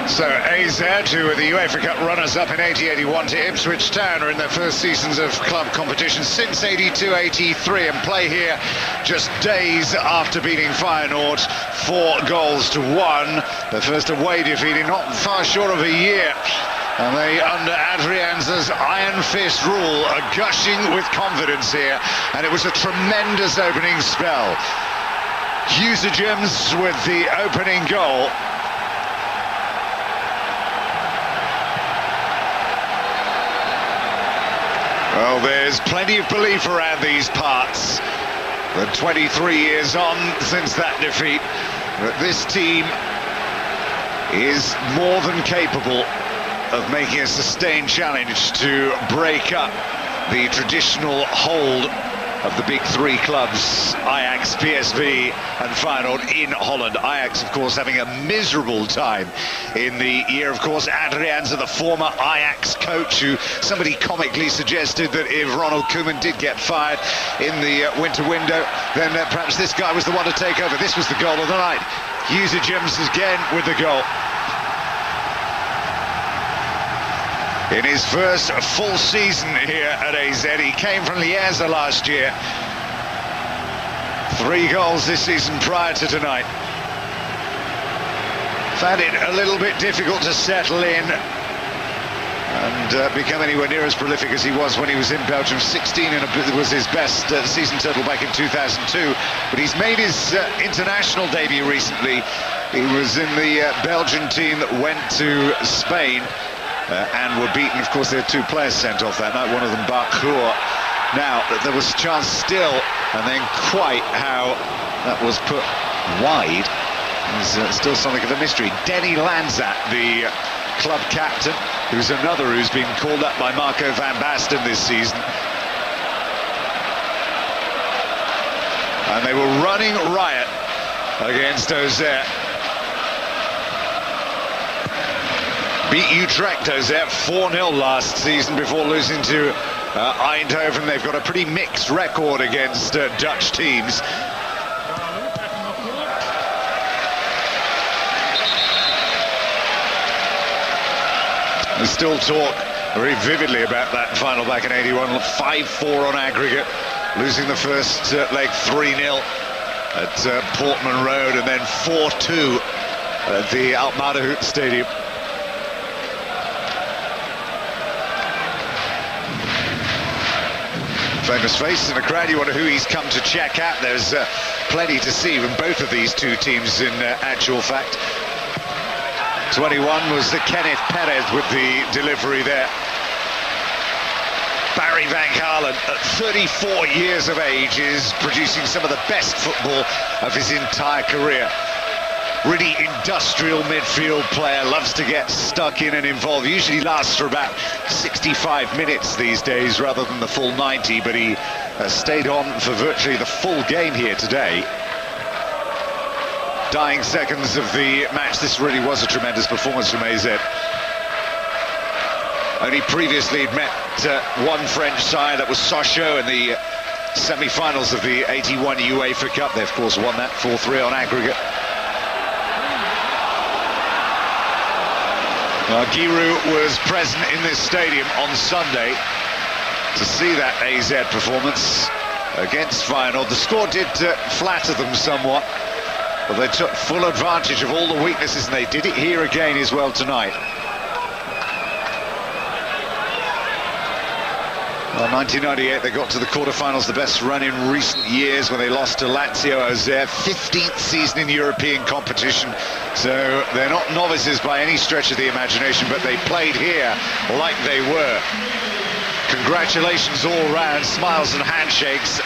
So AZ, who are the UEFA Cup runners-up in 80-81 to Ipswich Town, are in their first seasons of club competition since 82-83 and play here just days after beating Feyenoord 4-1. Their first away defeat in not far short of a year. And they, under Adrianza's iron fist rule, are gushing with confidence here. And it was a tremendous opening spell. Huysegems with the opening goal. Well, there's plenty of belief around these parts. The 23 years on since that defeat, that this team is more than capable of making a sustained challenge to break up the traditional hold of the big three clubs, Ajax, PSV and Feyenoord in Holland. Ajax, of course, having a miserable time in the year. Of course, Adrianza, the former Ajax coach, who somebody comically suggested that if Ronald Koeman did get fired in the winter window, then perhaps this guy was the one to take over. This was the goal of the night. Huysegems again with the goal. In his first full season here at AZ, he came from Liège last year. 3 goals this season prior to tonight. Found it a little bit difficult to settle in and become anywhere near as prolific as he was when he was in Belgium. 16 and was his best season total back in 2002. But he's made his international debut recently. He was in the Belgian team that went to Spain. And were beaten. Of course, there were 2 players sent off that night, one of them Barcourt. Now, there was a chance still, and then quite how that was put wide is still something of a mystery. Denny Lanzat, the club captain, who's another who's been called up by Marco van Basten this season. And they were running riot against Auxerre. Beat Utrecht, Auxerre 4-0 last season before losing to Eindhoven. They've got a pretty mixed record against Dutch teams. We still talk very vividly about that final back in 81, 5-4 on aggregate, losing the first leg 3-0 at Portman Road, and then 4-2 at the Alkmaarderhout stadium. Famous face in the crowd. You wonder who he's come to check out. There's plenty to see from both of these 2 teams in actual fact. 21 was the Kenneth Perez with the delivery there. Barry Van Gaalen, at 34 years of age, is producing some of the best football of his entire career. Really industrial midfield player, loves to get stuck in and involved. Usually lasts for about 65 minutes these days rather than the full 90, but he stayed on for virtually the full game here today. Dying seconds of the match. This really was a tremendous performance from AZ. Only previously he'd met one French side, that was Sochaux, in the semi-finals of the 81 UEFA Cup. They of course won that 4-3 on aggregate. Giroud was present in this stadium on Sunday to see that AZ performance against Feyenoord. The score did flatter them somewhat, but they took full advantage of all the weaknesses, and they did it here again as well tonight. Well, 1998, they got to the quarterfinals, the best run in recent years, when they lost to Lazio Auxerre. 15th season in European competition, so they're not novices by any stretch of the imagination, but they played here like they were. Congratulations all round, smiles and handshakes.